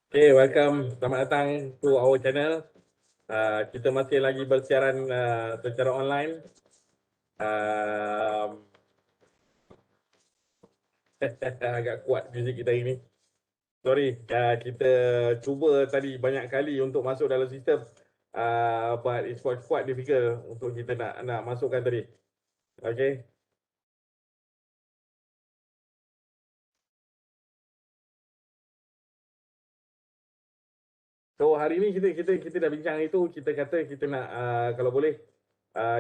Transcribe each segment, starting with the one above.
Okay, welcome. Selamat datang to our channel. Kita masih lagi bersiaran secara online. Agak kuat muzik kita ini. Sorry, kita cuba tadi banyak kali untuk masuk dalam sistem. But it's quite difficult untuk kita nak masukkan tadi. Okay. So hari ni kita dah bincang itu, kita kata kita nak kalau boleh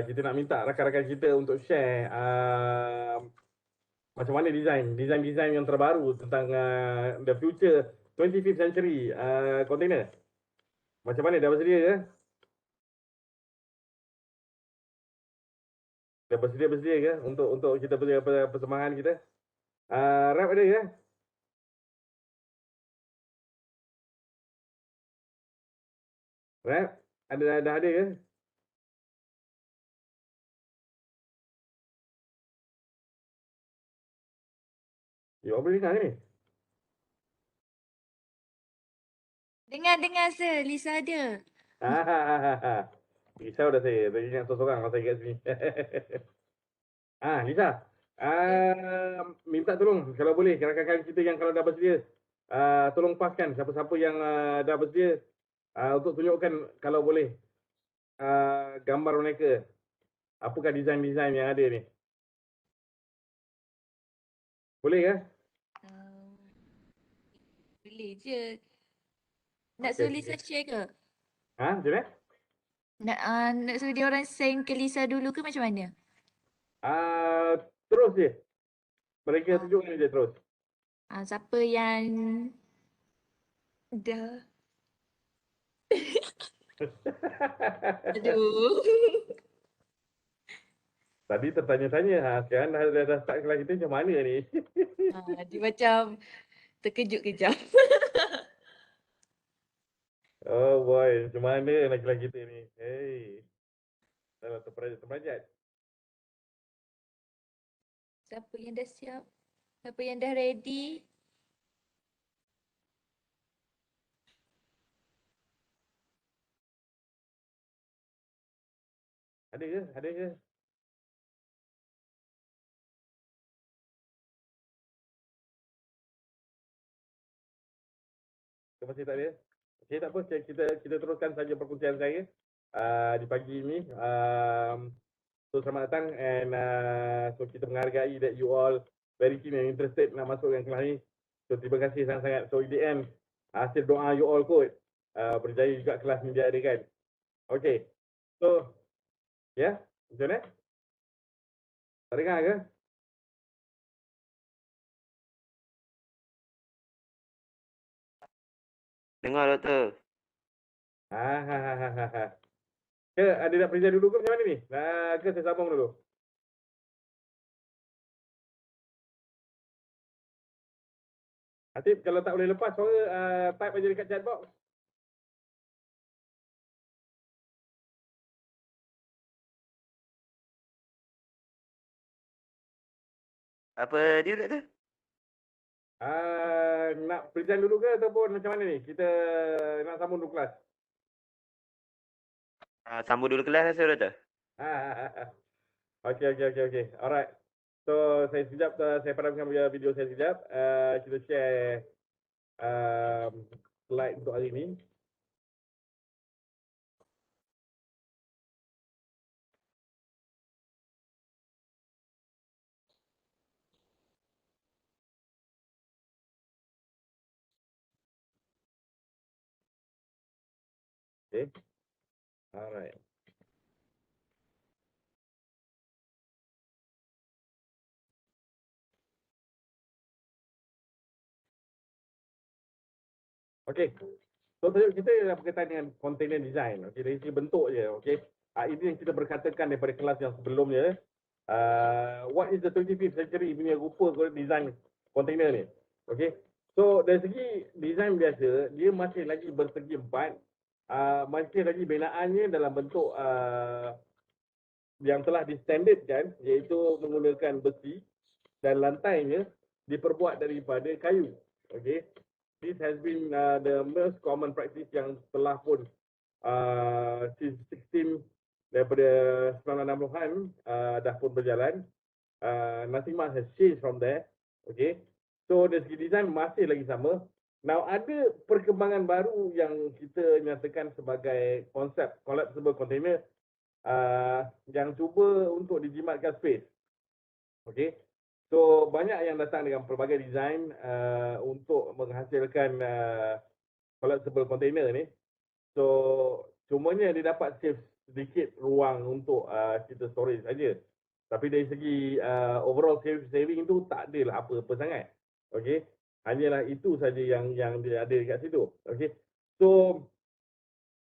kita nak minta rakan-rakan kita untuk share macam mana design yang terbaru tentang the future 25th century container. Macam mana, dah bersedia ke? Dah bersedia ke untuk kita punya persembahan kita? Rap ada ke? Rap dah ada ke? You boleh dengar ke ni? Dengar sir, Lisa ada. Risau dah saya. Tadi ingat seorang masa kat sini. Lisa. Minta tolong kalau boleh rakan-rakan kita yang kalau dah bersedia tolong paskan siapa-siapa yang dah bersedia untuk tunjukkan kalau boleh gambar mereka. Apakah design-design yang ada ni? Boleh ke? Boleh je. Nak Okay, suruh Lisa share ke? macam mana? Nak suruh dia orang send ke Lisa dulu ke macam mana? Terus je. Mereka tunjukkan je terus. Siapa yang dah. Aduh. Tadi tertanya-tanya, sekarang dah start kelas kita macam mana ni? Dia macam terkejut kejap. Oh boy, macam mana nak kelas kita ni? Hey, dah terperanjat. Siapa yang dah siap? Siapa yang dah ready? Ada ke? Ada ke? Ke masih tak ada? Okay, tak apa. Kita teruskan saja perkongsian saya di pagi ini. So selamat datang and so kita menghargai that you all very keen and interested nak masukkan kelas ni. So terima kasih sangat-sangat. So in the end, hasil doa you all kot berjaya juga kelas ni diadakan. Okay. So, ya, macam mana? Tak dengar ke? Dengar doktor. Ke ada nak present dulu ke macam mana ni? Ke saya sambung dulu? Atif, kalau tak boleh lepas suara, type aja dekat chat box. Apa dia doktor? Nak present dulu ke ataupun macam mana ni? Kita nak sambung dulu kelas. Sambung dulu kelas rasa doktor. Okay. Alright. So, saya sekejap, saya padamkan video saya sekejap. Kita share slide untuk hari ni. Okay. Alright. Okay. So, kita dah berkaitan dengan container design. Okay, dari segi bentuk je. Okay. Ini yang kita berkatakan daripada kelas yang sebelumnya. What is the 25th century punya rupa design container ni? Okay. So, dari segi design biasa, dia masih lagi bersegi empat. Masih lagi binaannya dalam bentuk yang telah distandardkan, iaitu menggunakan besi dan lantainya diperbuat daripada kayu. Okay. this has been the most common practice yang telah pun since 16 daripada 1960-an dah pun berjalan. Nothing much has changed from there. Okay. So dari segi design masih lagi sama. Now ada perkembangan baru yang kita nyatakan sebagai konsep collapsible container yang cuba untuk dijimatkan space. Okay. So banyak yang datang dengan pelbagai design untuk menghasilkan collapsible container ni. So cumanya dia dapat save sedikit ruang untuk kita storage saja. Tapi dari segi overall saving tu tak adalah apa-apa sangat. Okay. Hanyalah itu saja yang dia ada dekat situ. Okay. So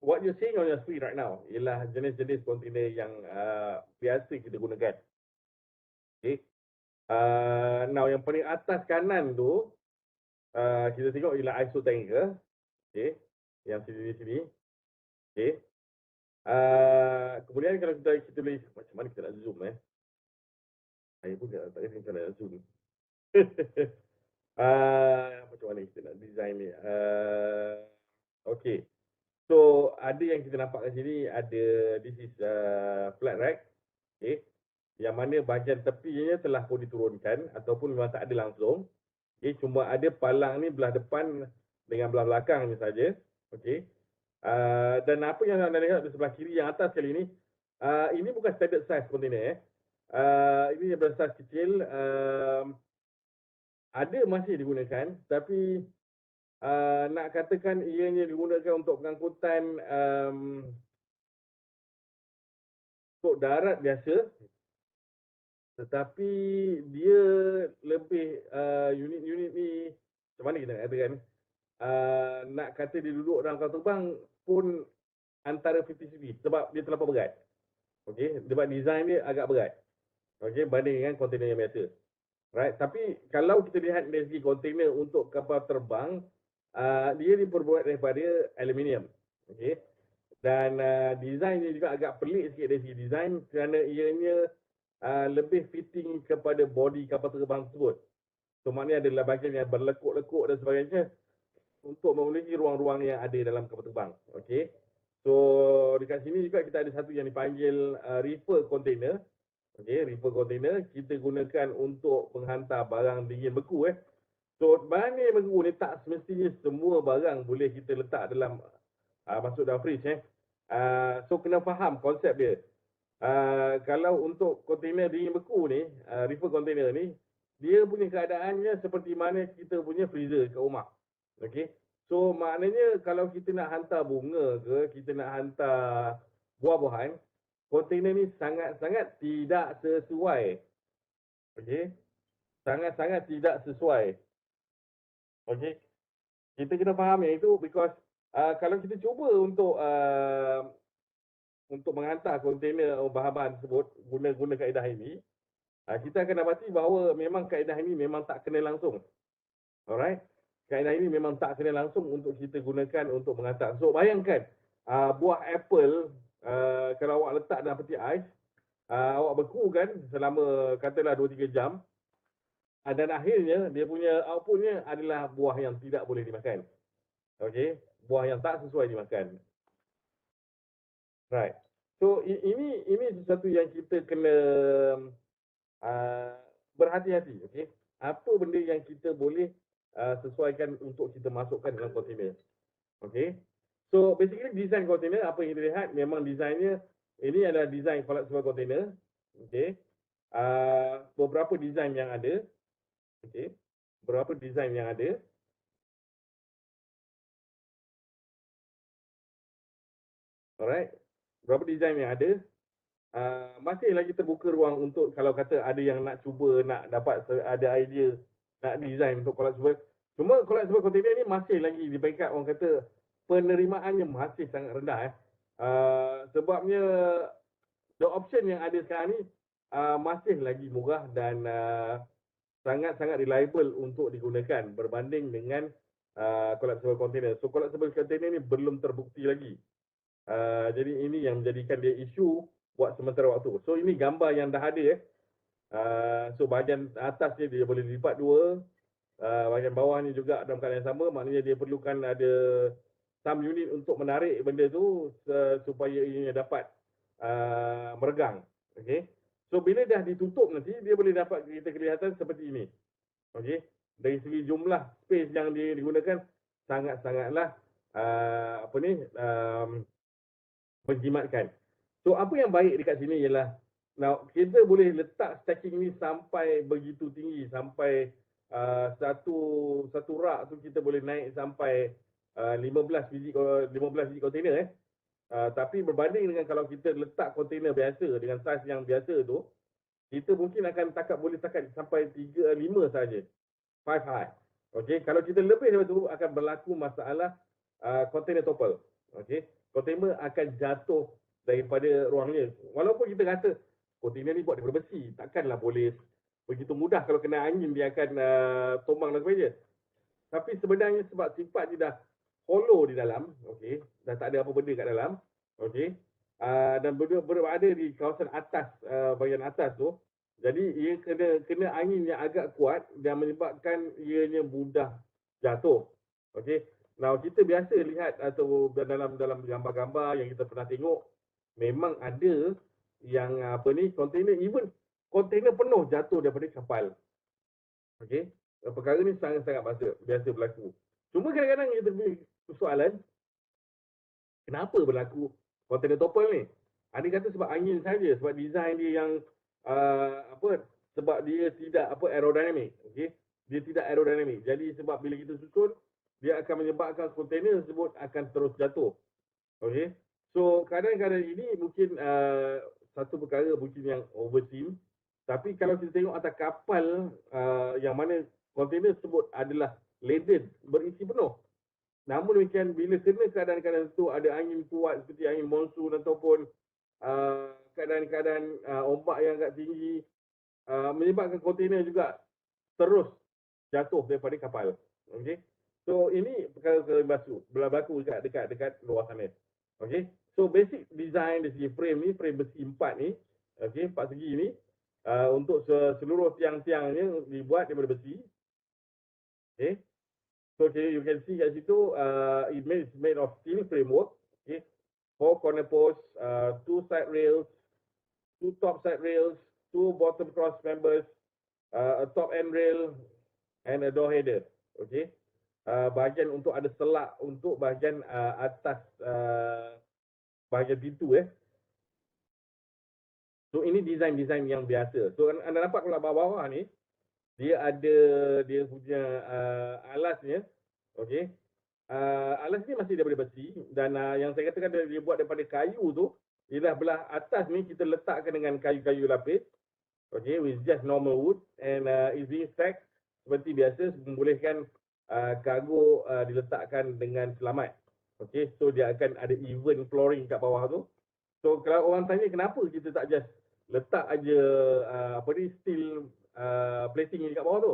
what you're seeing on your screen right now ialah jenis-jenis container yang biasa kita gunakan. Okay. Now yang paling atas kanan tu kita tengok ialah ISO tanker. Okay. Yang di sini. Okay. Kemudian kalau kita boleh macam mana kita nak zoom saya pun tak tahu macam mana nak zoom. Macam mana kita nak design ni. Okay. So ada yang kita nampak kat sini ada this is flat rack. Okay. Yang mana bahagian tepinya telah pun diturunkan ataupun memang tak ada langsung. Okay, cuma ada palang ni belah depan dengan belah belakang ni saja. Okay. Dan apa yang anda lihat di sebelah kiri yang atas kali ini, ini bukan standard size container. Ini adalah size kecil. Ada masih digunakan, tapi nak katakan ianya digunakan untuk pengangkutan untuk darat biasa. Tetapi dia lebih unit-unit ni macam mana kita nak katakan nak kata dia duduk dalam kapal terbang pun antara 50-50 sebab dia terlalu berat. Okey, sebab design dia agak berat. Okey, banding dengan kontainer yang biasa. Right, tapi kalau kita lihat dari segi kontainer untuk kapal terbang, dia diperbuat daripada aluminium. Okey. Dan design dia juga agak pelik sikit dari segi design kerana ianya lebih fitting kepada body kapal terbang tersebut. So maknanya adalah bahagian yang berlekuk-lekuk dan sebagainya untuk memenuhi ruang-ruang yang ada dalam kapal terbang. Okey. So dekat sini juga kita ada satu yang dipanggil reefer container. Okey, reefer container kita gunakan untuk menghantar barang dingin beku. So barang dingin beku ni tak semestinya semua barang boleh kita letak dalam masuk dalam fridge. So kena faham konsep dia. Kalau untuk kontainer dingin beku ni, reefer container ni, dia punya keadaannya seperti mana kita punya freezer kat rumah. Okey. So maknanya kalau kita nak hantar bunga ke, kita nak hantar buah-buahan, kontainer ni sangat-sangat tidak sesuai. Okey. Sangat-sangat tidak sesuai. Okey. Kita kena faham yang itu because kalau kita cuba untuk menghantar kontainer bahan-bahan tersebut guna kaedah ini, kita akan dapati bahawa memang kaedah ini memang tak kena langsung. Alright? Kaedah ini memang tak kena langsung untuk kita gunakan untuk menghantar. So bayangkan buah apple kalau awak letak dalam peti ais, awak beku kan selama katalah 2-3 jam. Dan akhirnya dia punya outputnya adalah buah yang tidak boleh dimakan. Okey, buah yang tak sesuai dimakan. Right. So ini sesuatu yang kita kena berhati-hati. Okey, apa benda yang kita boleh sesuaikan untuk kita masukkan dalam kontainer. Okey. So basically design kontainer apa yang kita lihat memang desainnya ini adalah design collapsible container. Okey. Beberapa design yang ada. Okey. Beberapa design yang ada. Alright. Beberapa design yang ada. Masih lagi terbuka ruang untuk kalau kata ada yang nak cuba nak dapat ada idea nak design untuk collapsible. Cuma collapsible container ni masih lagi di peringkat orang kata penerimaannya masih sangat rendah. Sebabnya the option yang ada sekarang ni masih lagi murah dan sangat-sangat reliable untuk digunakan berbanding dengan collapsible container. So collapsible container ni belum terbukti lagi. Jadi ini yang menjadikan dia isu buat sementara waktu. So ini gambar yang dah ada. So bahagian atasnya dia boleh dilipat dua. bahagian bawah ni juga dalam keadaan yang sama, maknanya dia perlukan ada some unit untuk menarik benda tu supaya ianya dapat meregang. Okey. So bila dah ditutup nanti dia boleh dapat kita kelihatan seperti ini. Okey. Dari segi jumlah space yang digunakan sangat-sangatlah menjimatkan. So apa yang baik dekat sini ialah kita boleh letak stacking ni sampai begitu tinggi, sampai satu rak tu kita boleh naik sampai 15 biji kontainer tapi berbanding dengan kalau kita letak kontainer biasa dengan saiz yang biasa tu, kita mungkin akan boleh takat sampai 3 5 saja. 5 high. Okey, kalau kita lebih daripada tu akan berlaku masalah kontainer topple. Okey, kontainer akan jatuh daripada ruangnya. Walaupun kita kata kontainer ni buat daripada besi, takkanlah boleh begitu mudah kalau kena angin dia akan tumbang dan sebagainya. Tapi sebenarnya sebab sifat dia dah hollow di dalam, okey, dah tak ada apa benda kat dalam, okey, dan berada di kawasan atas, bahagian atas tu, jadi ia kena angin yang agak kuat dan menyebabkan ianya mudah jatuh. Okey. Now kita biasa lihat atau dalam gambar-gambar yang kita pernah tengok, memang ada yang kontainer, even kontainer penuh jatuh daripada kapal. Okey. Perkara ni sangat-sangat biasa berlaku. Cuma kadang-kadang kita punya soalan, kenapa berlaku kontainer topple ni? Ada kata sebab angin saja, sebab design dia yang sebab dia tidak aerodinamik. Okey. Dia tidak aerodinamik. Jadi sebab bila kita susun, dia akan menyebabkan kontainer tersebut akan terus jatuh. Okey. So kadang-kadang ini mungkin satu perkara mungkin yang overseen. Tapi kalau kita tengok atas kapal yang mana kontainer tersebut adalah laden, berisi penuh. Namun demikian bila kena keadaan-keadaan itu, ada angin kuat seperti angin monsun ataupun keadaan-keadaan ombak yang agak tinggi, menyebabkan kontainer juga terus jatuh daripada kapal. Okey. So ini perkara berlaku dekat luar sana. Okey. So basic design dari segi frame ni, frame besi 4 ni, okey, 4 segi ni, untuk seluruh tiang-tiangnya dibuat daripada besi. Okey. So you can see kat situ it's made of steel framework. Okay. 4 corner posts, 2 side rails, 2 top side rails, 2 bottom cross members, a top end rail, and a door header. Okay. Bahagian untuk ada selak untuk bahagian atas bahagian pintu. So ini design yang biasa. So anda nampak kalau bawah-bawah ni, dia ada dia punya alasnya. Okey. Alas ni masih daripada besi dan yang saya katakan dia buat daripada kayu tu, ialah belah atas ni kita letakkan dengan kayu-kayu lapis. Okey, with just normal wood and is being stacked seperti biasa, membolehkan kargo diletakkan dengan selamat. Okey, so dia akan ada even flooring kat bawah tu. So kalau orang tanya kenapa kita tak just letak aja steel plating ni kat bawah tu.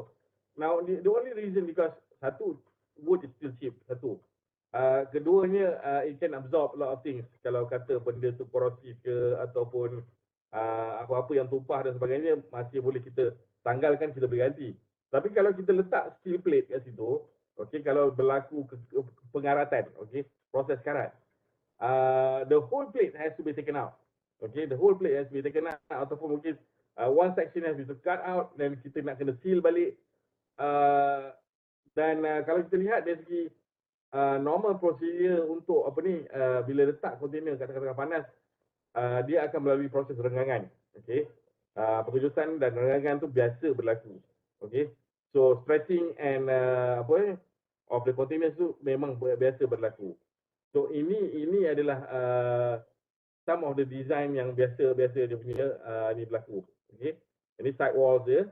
Now the only reason because satu, wood is still cheap, satu. Keduanya it can absorb a lot of things. Kalau kata benda tu korosif ke ataupun apa-apa yang tumpah dan sebagainya, masih boleh kita tanggalkan, kita berganti. Tapi kalau kita letak steel plate kat situ, okey, kalau berlaku pengaratan, okey, proses karat, the whole plate has to be taken out. Okay, the whole plate has to be taken out ataupun mungkin one section has to be cut out dan kita nak kena seal balik. Dan kalau kita lihat dari segi normal procedure untuk bila letak kontainer kat tengah-tengah panas, dia akan melalui proses renggangan. Okay, pengejusan dan renggangan tu biasa berlaku. Okay, so stretching and of the containers tu memang biasa berlaku. So ini adalah some of the design yang biasa dia punya ni berlaku. Okay. Ini side walls dia.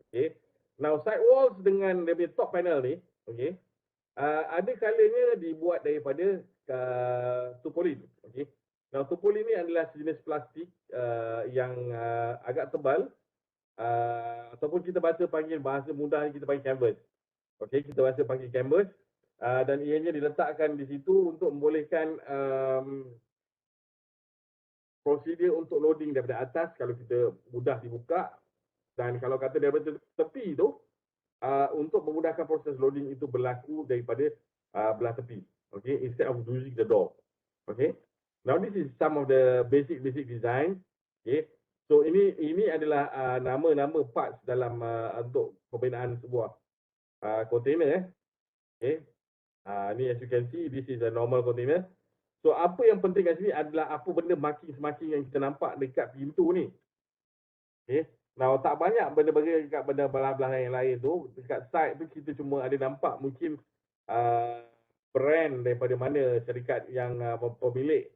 Okay. Now side walls dengan dia punya top panel ni, okay, ada kalanya dibuat daripada tupolin. Okay. Now tupolin ni adalah sejenis plastik yang agak tebal, ataupun kita panggil bahasa mudah kita panggil canvas. Okay, kita panggil canvas, dan ianya diletakkan di situ untuk membolehkan prosedur untuk loading daripada atas kalau kita mudah dibuka, dan kalau kata daripada tepi tu untuk memudahkan proses loading itu berlaku daripada belah tepi. Okay, instead of using the door. Okay. Now this is some of the basic design. Okay. So ini adalah nama-nama parts dalam untuk pembinaan sebuah container. Okay. Ni as you can see, this is a normal container. So apa yang penting kat sini adalah apa benda marking yang kita nampak dekat pintu ni. Okay. Now tak banyak benda-benda dekat benda belah-belah yang lain tu. Dekat side tu kita cuma ada nampak mungkin brand daripada mana syarikat yang pemilik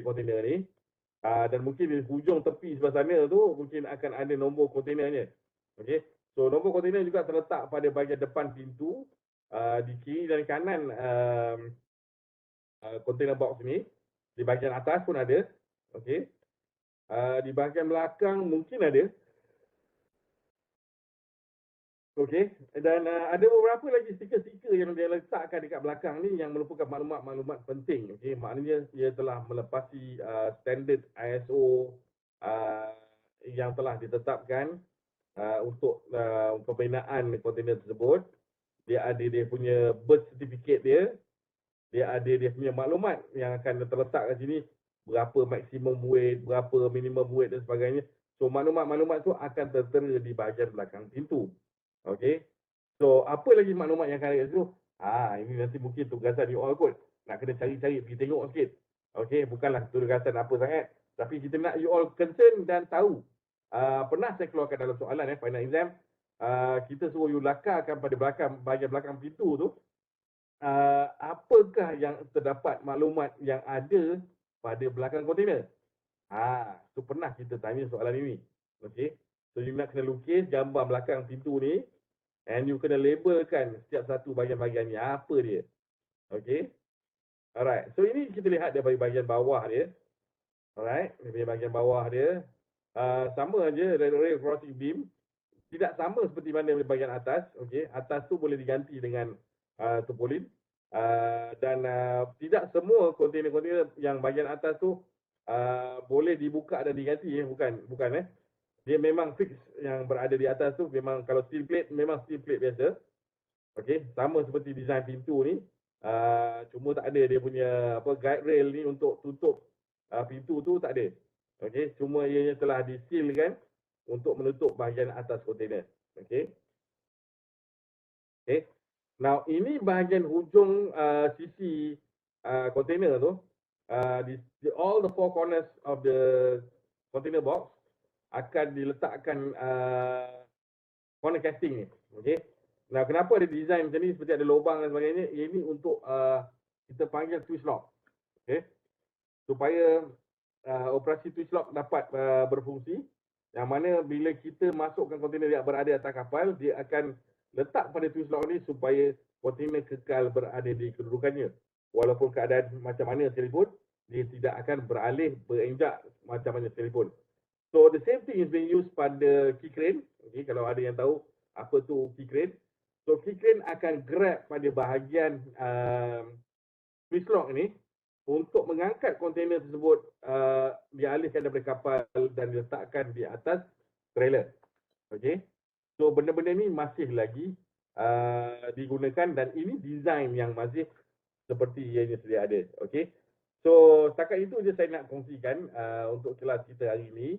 kontainer ni, dan mungkin di hujung tepi sebelah sana tu mungkin akan ada nombor kontainernya. Okey, so nombor kontainer juga terletak pada bahagian depan pintu, di kiri dan kanan kontainer box ni. Di bahagian atas pun ada. Okey, di bahagian belakang mungkin ada. Okey, dan ada beberapa lagi stiker-stiker yang dia letakkan dekat belakang ni yang merupakan maklumat-maklumat penting. Okey, maknanya ia telah melepasi standard ISO yang telah ditetapkan untuk pembinaan kontainer tersebut. Dia ada dia punya birth certificate dia. Dia ada dia punya maklumat yang akan terletak kat sini, berapa maximum weight, berapa minimum weight dan sebagainya. So maklumat-maklumat tu akan tertera di bahagian belakang pintu. Okey. So apa lagi maklumat yang akan ada kat situ? Ini nanti mungkin tugasan you all kot. Nak kena cari-cari, pergi tengok sikit. Okey, bukanlah tugasan apa sangat, tapi kita nak you all concern dan tahu. Pernah saya keluarkan dalam soalan final exam, kita suruh you lakarkan pada bahagian belakang pintu tu, apakah yang terdapat maklumat yang ada pada belakang kontainer. So pernah kita tanya soalan ini. Okey. So you nak kena lukis gambar belakang pintu ni, and you kena labelkan setiap satu bahagian-bahagiannya apa dia. Okey. Alright. So ini kita lihat daripada bahagian bawah dia. Alright. Dari bahagian bawah dia. Sama aja rail crossing beam. Tidak sama seperti mana di bahagian atas. Okey. Atas tu boleh diganti dengan tupolin. Dan tidak semua kontainer-kontainer yang bahagian atas tu boleh dibuka dan diganti. Bukan. Dia memang fix yang berada di atas tu. Memang kalau steel plate, memang steel plate biasa. Okey, sama seperti design pintu ni. Cuma tak ada dia punya guide rail ni untuk tutup pintu tu, tak ada. Okey, cuma ianya telah disealkan untuk menutup bahagian atas kontainer. Okey. Okey. Now ini bahagian hujung sisi kontainer tu. All the four corners of the container box akan diletakkan corner casting ni. Okey. Nah, kenapa ada design macam ni seperti ada lubang dan sebagainya? Ini untuk kita panggil twist lock. Okey. Supaya operasi twist lock dapat berfungsi, yang mana bila kita masukkan kontainer yang berada atas kapal, dia akan letak pada twist lock ni supaya kontainer kekal berada di kedudukannya. Walaupun keadaan macam mana sekalipun, dia tidak akan beralih berenjak macam mana sekalipun. So the same thing is being used pada key crane. Okay, kalau ada yang tahu apa tu key crane. So key crane akan grab pada bahagian twist lock ni untuk mengangkat kontainer tersebut, dialihkan daripada kapal dan diletakkan di atas trailer. Okay. So benda-benda ni masih lagi digunakan dan ini design yang masih seperti yang sedia ada. Okay. So setakat itu je saya nak kongsikan untuk kelas kita hari ini.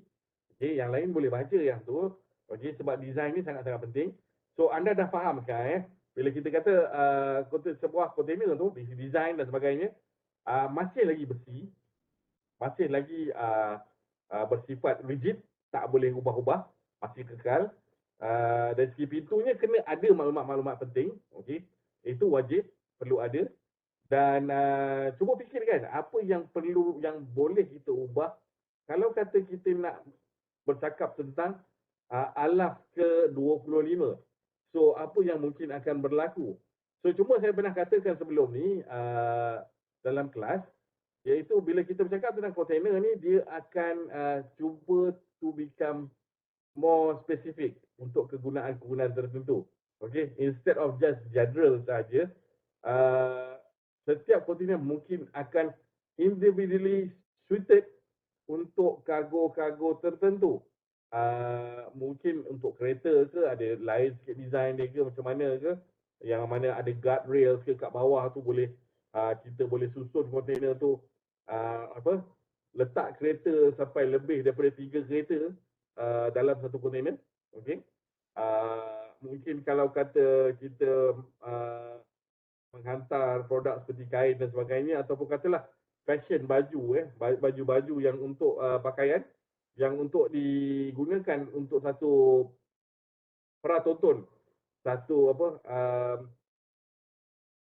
Okay, yang lain boleh baca yang tu. Okay, sebab design ni sangat-sangat penting. So anda dah faham sekarang bila kita kata sebuah kontainer tu, design dan sebagainya, masih lagi bersih, masih lagi bersifat rigid, tak boleh ubah-ubah, masih kekal. Dari segi pintunya kena ada maklumat-maklumat penting. Okay, itu wajib, perlu ada. Dan cuba fikirkan apa yang perlu, yang boleh kita ubah. Kalau kata kita nak bercakap tentang alaf ke-25. So, apa yang mungkin akan berlaku? So, cuma saya pernah katakan sebelum ni dalam kelas, iaitu bila kita bercakap tentang kontainer ni, dia akan cuba to become more specific untuk kegunaan-kegunaan tertentu. Okay? Instead of just general saja, setiap kontainer mungkin akan individually suited untuk kargo-kargo tertentu. mungkin untuk kereta ke ada lain sikit design dia ke macam mana ke, yang mana ada guard rails ke kat bawah tu boleh kita boleh susun kontainer tu letak kereta sampai lebih daripada 3 kereta dalam satu kontainer. Okey. Mungkin kalau kata kita menghantar produk seperti kain dan sebagainya, ataupun katalah fashion baju baju-baju yang untuk pakaian yang untuk digunakan untuk satu pratonton, satu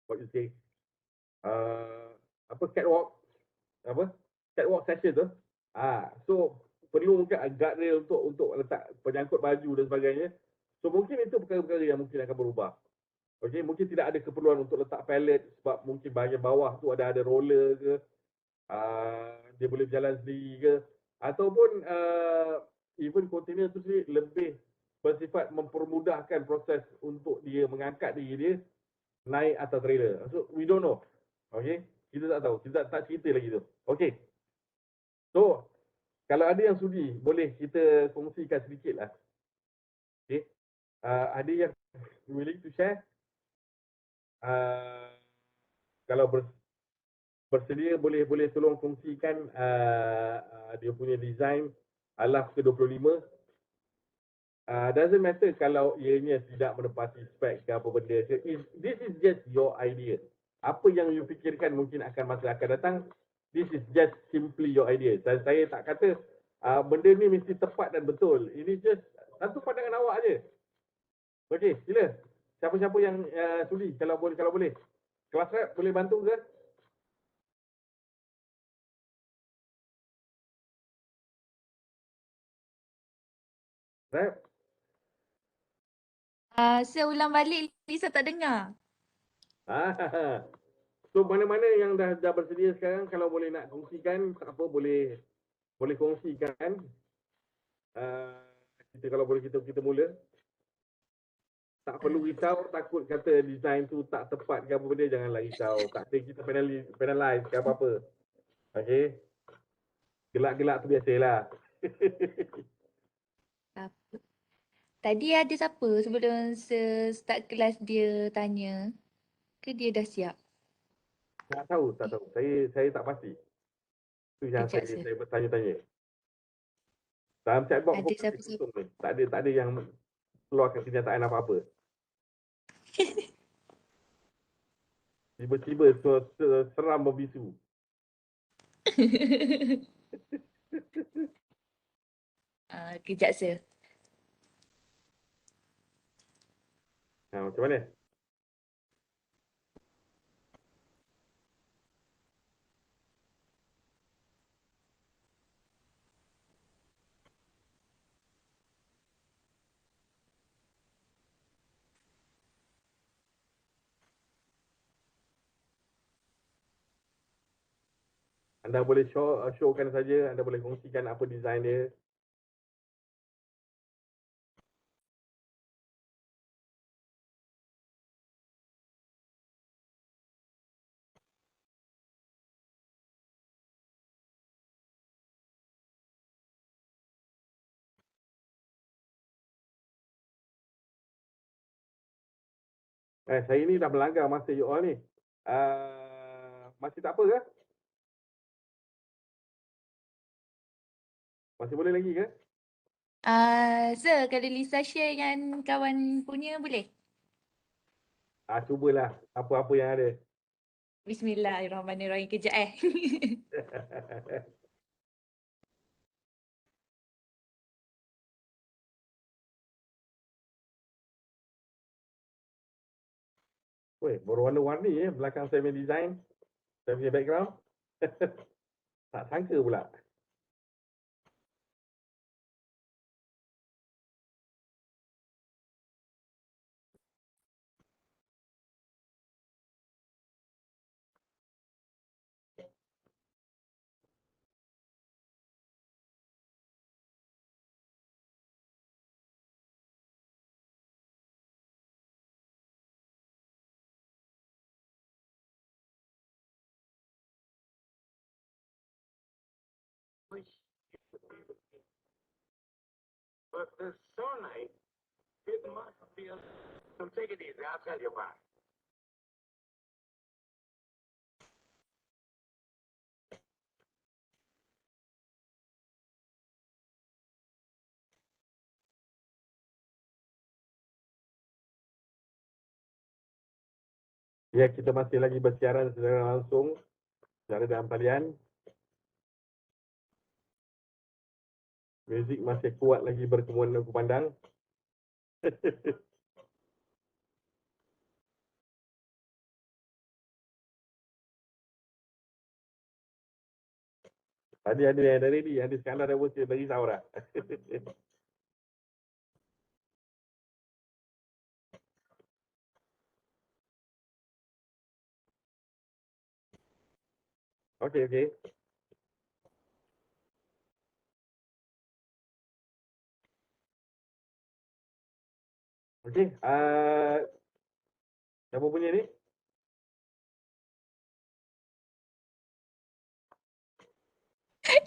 what you say, catwalk, catwalk session tu. So perlu mungkin guard rail untuk letak penyangkut baju dan sebagainya. So mungkin itu perkara-perkara yang mungkin akan berubah. Okey, mungkin tidak ada keperluan untuk letak pallet sebab mungkin bahagian bawah tu ada roller ke, dia boleh berjalan sendiri ke, ataupun even kontainer tu sendiri lebih bersifat mempermudahkan proses untuk dia mengangkat diri dia naik atas trailer. So we don't know. Okey, kita tak tahu, kita tak cerita lagi tu. Okey. So kalau ada yang sudi, boleh kita kongsikan sedikit lah. Okey. Ada yang willing to share? Kalau bersedia boleh tolong kongsikan dia punya design alaf ke-25. Doesn't matter kalau ianya tidak menepati spek ke apa benda ke. This is just your idea. Apa yang you fikirkan mungkin akan masa akan datang. This is just simply your idea. Dan saya tak kata benda ni mesti tepat dan betul. Ini just satu pandangan awak je. Okey, sila. Siapa-siapa yang sudi kalau boleh. Kelas rap boleh bantu ke? Rap? Saya ulang balik, Lisa tak dengar. So mana-mana yang dah bersedia sekarang, kalau boleh nak kongsikan, tak apa, boleh kongsikan. Kita kalau boleh kita mula. Tak perlu risau, takut kata design tu tak tepat ke apa benda, janganlah risau. Tak ada kita penalize ke apa-apa. Okey. Gelak-gelak tu biasalah. Tadi ada siapa sebelum start kelas dia tanya ke dia dah siap? Tak tahu. Saya tak pasti. Itu yang Kejap saya bertanya-tanya. Dalam chatbox ada pun masih siapa-siapa. kosong ni. Tak ada yang keluarkan kenyataan apa-apa. Tiba-tiba seram membisu. Kejap saya. Macam mana? Anda boleh showkan saja, anda boleh kongsikan apa design dia. Saya ni dah melanggar masa you all ni. Masih tak apa ke? Masih boleh lagi ke? Sir, kalau Lisa share dengan kawan punya boleh? Cubalah apa-apa yang ada. Bismillahirrahmanirrahim. Kejap Weh, berwarna-warni belakang saya punya design. Saya punya background. Tak sangka pula. if this sonite, it must be a... So take it easy. I'll tell you why. Ya, kita masih lagi bersiaran secara langsung secara dalam talian. Muzik masih kuat lagi berkumandang. Tadi ada yang dari ni, ada sekarang ada bocor bagi sahur dah. Okey, okey. Okey, siapa punya ni?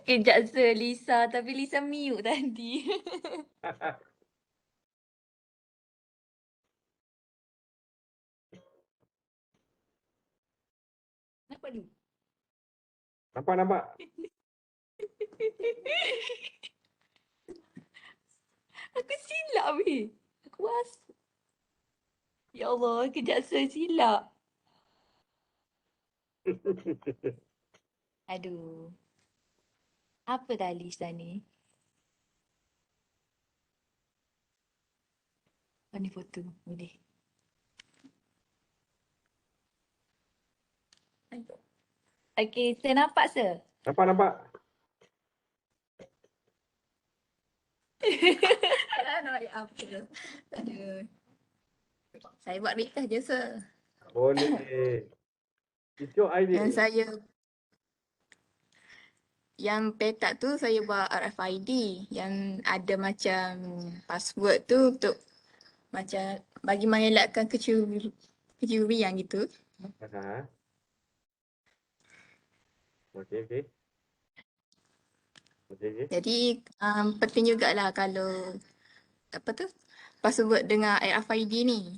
Kejap sir, Lisa. Tapi Lisa mute tadi. Nampak ni? Nampak, nampak. Aku silap weh. Aku rasa. Ya Allah, kejap sir silap. Aduh. Apa dah Lisa ni? Oh, ni foto. Boleh. Okey, saya nampak sir. Nampak, nampak. Nak buat apa? Aduh. Saya buat ringkas je sir. Boleh. It's your idea. Yang petak tu saya buat RFID yang ada macam password tu untuk macam bagi mengelakkan kecurian gitu. Aha. Okey, okey. Okey, okey. Jadi penting jugalah kalau apa tu password dengan RFID ni.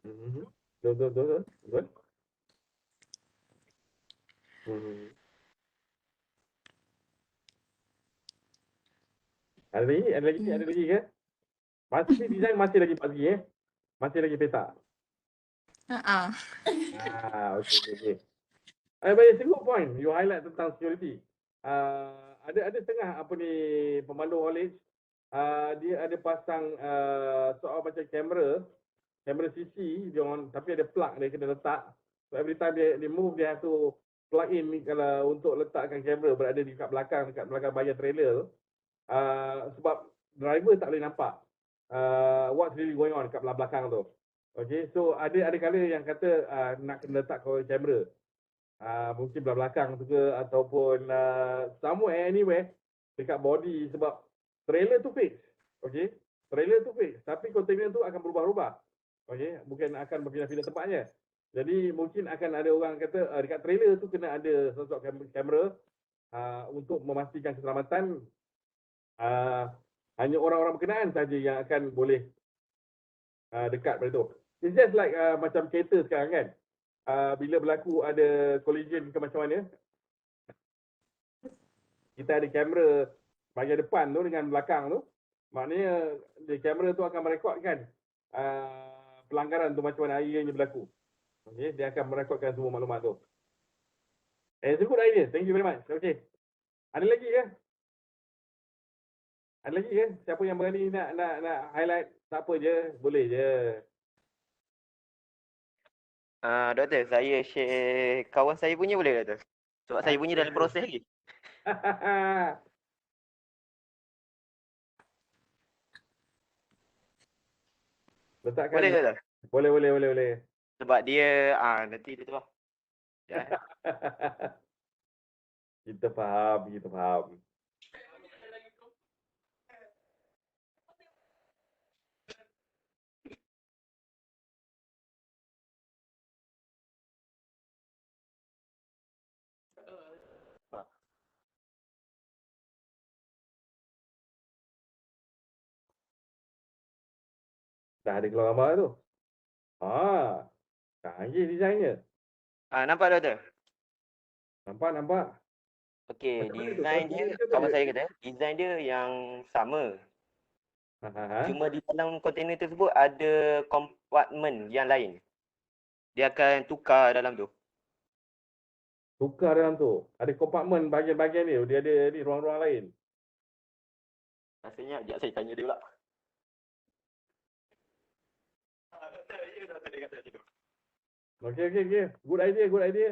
Mhm. Betul. Betul. Mhm. Ada lagi ke? Masih design masih lagi pagi Masih lagi petak. Okey. But it's a good point. You highlight tentang security. Ada setengah apa ni pemandu haulage, dia ada pasang soal macam kamera CC dia orang, tapi ada plug dia kena letak. So every time dia move dia have to plug in ni kalau untuk letakkan kamera berada dekat belakang bahagian trailer tu. Sebab driver tak boleh nampak what's really going on kat belakang tu. Okay, so ada kala yang kata nak kena letak kamera. Mungkin belakang tu ke ataupun somewhere anywhere dekat body sebab trailer tu fix. Okey. Trailer tu fix tapi container tu akan berubah-ubah. Okey, bukan akan berpindah-pindah tempatnya. Jadi mungkin akan ada orang kata dekat trailer tu kena ada sosok kamera untuk memastikan keselamatan. Hanya orang-orang berkenaan saja yang akan boleh dekat pada tu. It's just like macam kereta sekarang kan. Bila berlaku ada collision ke macam mana, kita ada kamera bahagian depan tu dengan belakang tu, maknanya di kamera tu akan merekodkan pelanggaran tu macam mana akhirnya berlaku. Okay, dia akan merekodkan semua maklumat tu. It's a good idea. Thank you very much. Okay. Ada lagi ke? Ada lagi ke? Siapa yang berani nak highlight? Tak apa je, boleh je. Doktor, saya share kawan saya punya boleh doktor? Sebab saya punya dalam proses lagi. Letakkan. Boleh doktor? Boleh. Sebab dia nanti dia tu lah. Ya. Kita faham. Dah ada keluar gambar tu. Canggih desainnya. Nampak doktor? Nampak. Okey, Macam mana tu? design Kau dia, sendiri ke tu kawan dia? saya kata, design dia yang sama. Cuma di dalam kontainer tersebut ada kompartmen yang lain. Dia akan tukar dalam tu. Tukar dalam tu. Ada kompartmen bahagian-bahagian dia. Dia ada ni ruang-ruang lain. Rasanya, sekejap saya tanya dia pula. Doktor, ya doktor dia kata macam tu. Okey. Good idea.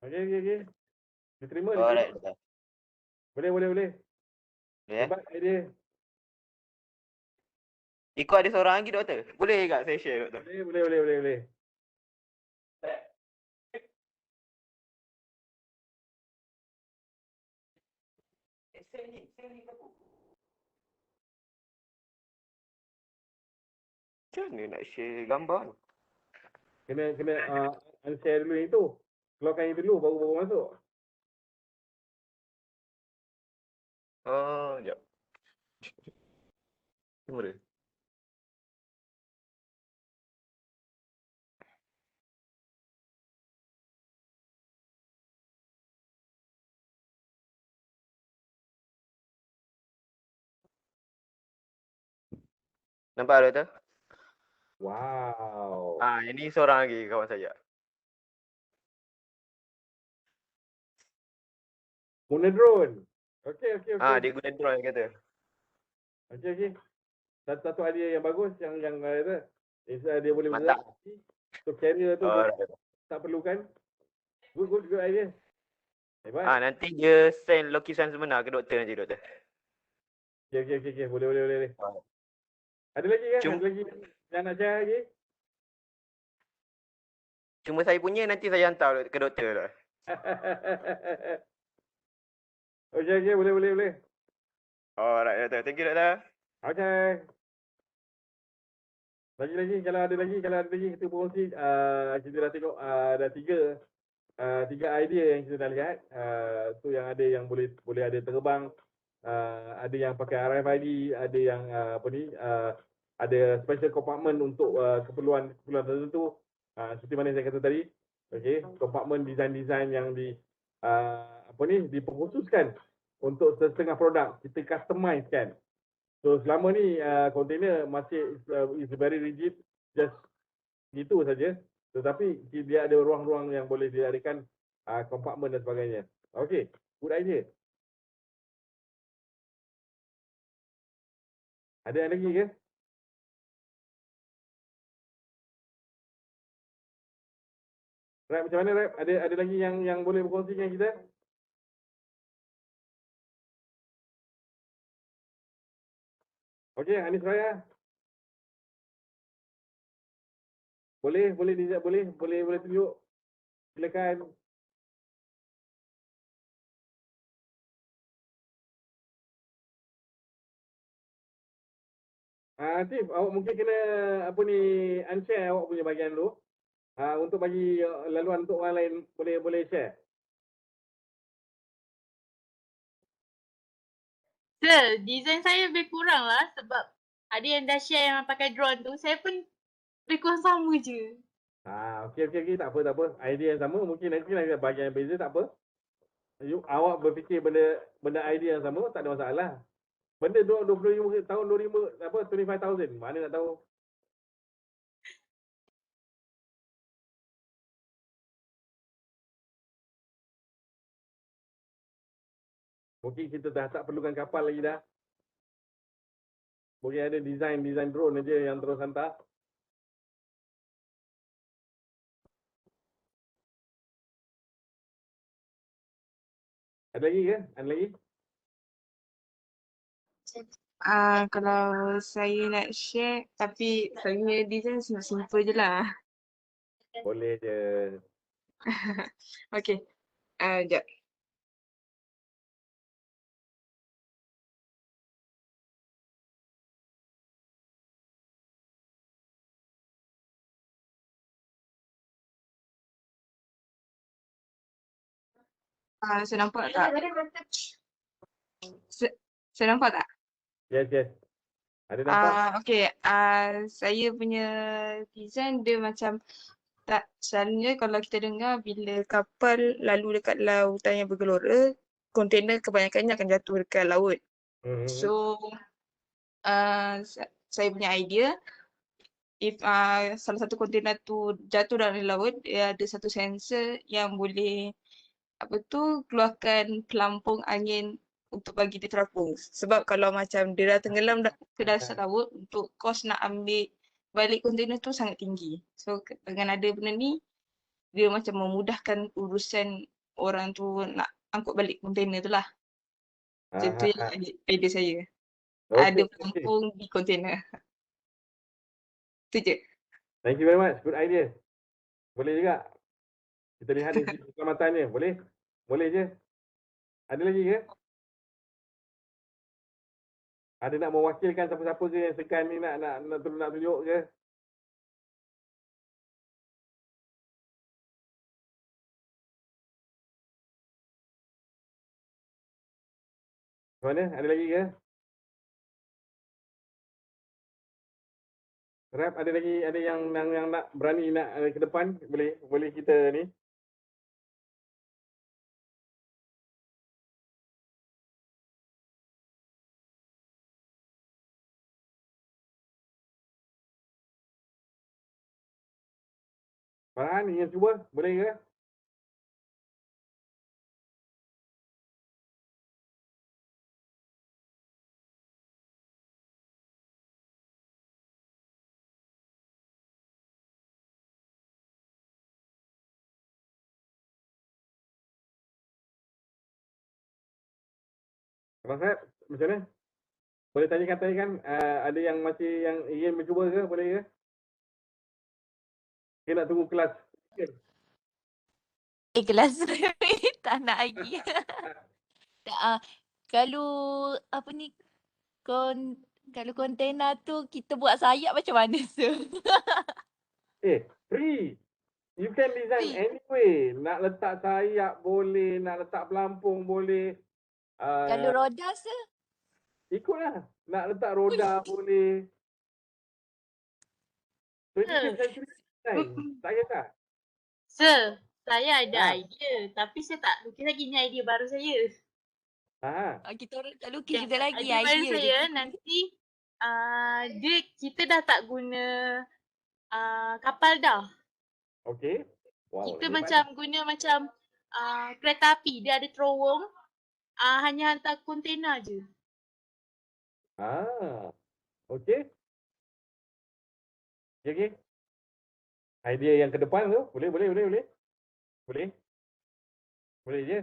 Okey. Diterima. Alright, doktor. Boleh. Boleh, eh? Hebat idea. Ikut ada seorang lagi doktor. Boleh tak saya share doktor? Boleh. Send ni aku. Macam mana nak share gambar ni? Kena unshare dulu yang tu. Keluarkan yang dulu baru masuk. Oh, sekejap. Tunggu dia. Nampak doktor? Wow. Ini seorang lagi kawan saya. Guna drone. Okey. Dia guna drone kata. Okey. Satu idea yang bagus yang kata dia boleh Mantap. bergerak. So carrier tu Alright. tak perlukan. Good idea. Hebat. Nanti dia send location sebenar ke doktor nanti doktor. Okey. Boleh. Ada lagi kan? Cuma- Ada lagi yang nak share lagi? Cuma saya punya nanti saya hantar ke doktor lah. Okey, boleh. Alright doktor. Thank you doktor. Okey. Lagi kalau ada lagi kita berkongsi. Kita dah tengok ada tiga idea yang kita dah lihat. Tu yang ada yang boleh ada terbang, ada yang pakai RFID, ada yang ada special compartment untuk keperluan tertentu. Seperti mana saya kata tadi, okey, compartment design yang diperkhususkan untuk setengah produk kita customize kan. So selama ni container masih is very rigid, just gitu saja. Tetapi dia ada ruang-ruang yang boleh diadakan compartment dan sebagainya. Okey, good idea. Ada lagi ke? Rap macam mana Rap? Ada lagi yang boleh berkongsi dengan kita? Okey, Anis Raya. Boleh tunjuk. Silakan. Atif, awak mungkin kena unshare awak punya bahagian dulu. Untuk bagi laluan untuk orang lain boleh share. Sir, design saya lebih kurang lah sebab ada yang dah share yang pakai drone tu. Saya pun lebih kurang sama je. Okey, tak apa. Idea yang sama, mungkin nanti ada bahagian yang beza, tak apa. Awak berfikir benda idea yang sama, tak ada masalah. Benda 25 tahun 25,000, mana nak tahu. Mungkin kita dah tak perlukan kapal lagi dah. Mungkin ada design drone aja yang terus hantar. Ada lagi ke? Ada lagi? Kalau saya nak share, tapi saya punya design simple je lah. Boleh je. Okay, sekejap. Saya nampak tak? Saya nampak tak? Yes. Ada nampak? Okay. Saya punya design dia macam tak selalunya kalau kita dengar bila kapal lalu dekat lautan yang bergelora, kontainer kebanyakannya akan jatuh dekat laut. So, saya punya idea, if salah satu kontainer tu jatuh dalam laut, dia ada satu sensor yang boleh keluarkan pelampung angin untuk bagi dia terapung. Sebab kalau macam dia dah tenggelam ke dasar laut, untuk kos nak ambil balik kontainer tu sangat tinggi. So dengan ada benda ni, dia macam memudahkan urusan orang tu nak angkut balik kontainer tu lah. Macam tu yang idea saya. Ada pelampung di kontainer. Itu je. Thank you very much. Good idea. Boleh juga. Kita lihat dari sisi keselamatannya. Boleh? Boleh je. Ada lagi ke? Ada nak mewakilkan siapa-siapa ke yang sekan ni nak tunjuk ke? Mana? Ada lagi ke? Rap ada lagi, ada yang nak berani nak ke depan? Boleh kita ni. Farhan ingin cuba? Boleh ke? Abang Sahib, macam mana? Boleh tanyakan ada yang masih yang ingin mencuba ke? Boleh ke? Kita nak tunggu kelas. Kelas tak nak lagi. Tak, kalau apa ni kalau kontainer tu kita buat sayap macam mana Free. You can design Free. anyway. Nak letak sayap boleh, nak letak pelampung boleh. Kalau roda Ikutlah. Nak letak roda boleh. 20th century design. Tak kisah. Sir, saya ada idea tapi saya tak lukis lagi. Ni idea baru saya. Kita orang tak lukis juga lagi idea baru idea saya nanti kita dah tak guna kapal dah. Okay. Wow, Kita macam guna macam kereta api. Dia ada terowong. Hanya hantar kontainer je. Okay. Okay. Idea yang ke depan tu boleh. Boleh je.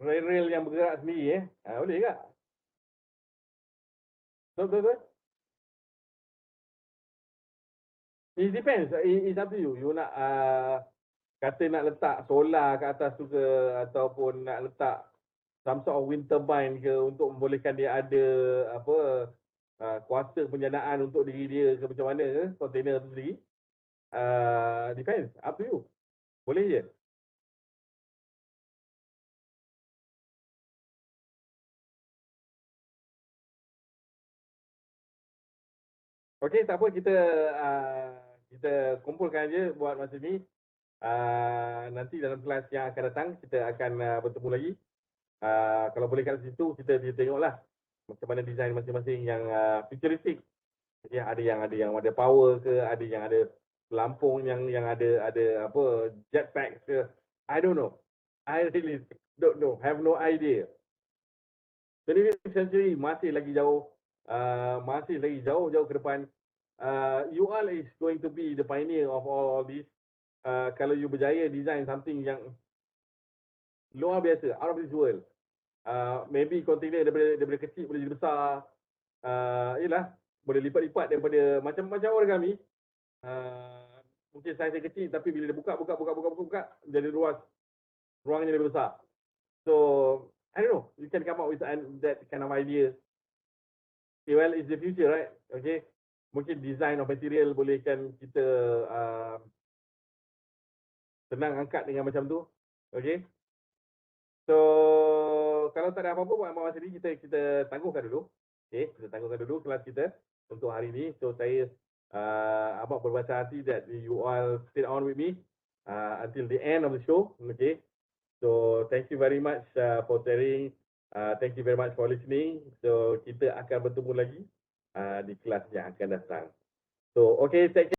Rail yang bergerak sendiri boleh tak? Betul. It depends. It's up to you. You nak kata nak letak solar ke atas tu ke, ataupun nak letak some sort of wind turbine ke untuk membolehkan dia ada kuasa penjanaan untuk diri dia ke macam mana ke, kontainer tu sendiri. Depends. Up to you. Boleh je. Okey, tak apa, kita kumpulkan je buat masa ni. Nanti dalam kelas yang akan datang kita akan bertemu lagi. Kalau boleh kat situ kita tengoklah macam mana design masing-masing yang futuristic. Okay, ada yang ada power ke, ada yang ada pelampung yang ada apa jetpack ke. I don't know. I really don't know. Have no idea. 20th century masih lagi jauh. Masih lagi jauh ke depan. You all is going to be the pioneer of all this. Kalau you berjaya design something yang luar biasa, out of this world. Maybe container daripada kecil boleh jadi besar. Yelah, boleh lipat-lipat daripada macam origami. Mungkin saiz kecil tapi bila dia buka jadi ruangnya lebih besar. So I don't know, you can come up with that kind of idea. Okay, well, it's the future, right? Okay, mungkin design of material bolehkan kita senang angkat dengan macam tu. Okay, so kalau tak ada apa-apa, masa ni kita tangguhkan dulu. Okay, kita tangguhkan dulu kelas kita untuk hari ini. So saya amat berbahasa hati that you all stay on with me until the end of the show. Okay. So thank you very much for sharing. Thank you very much for listening. So kita akan bertemu lagi di kelas yang akan datang. So okay, take care.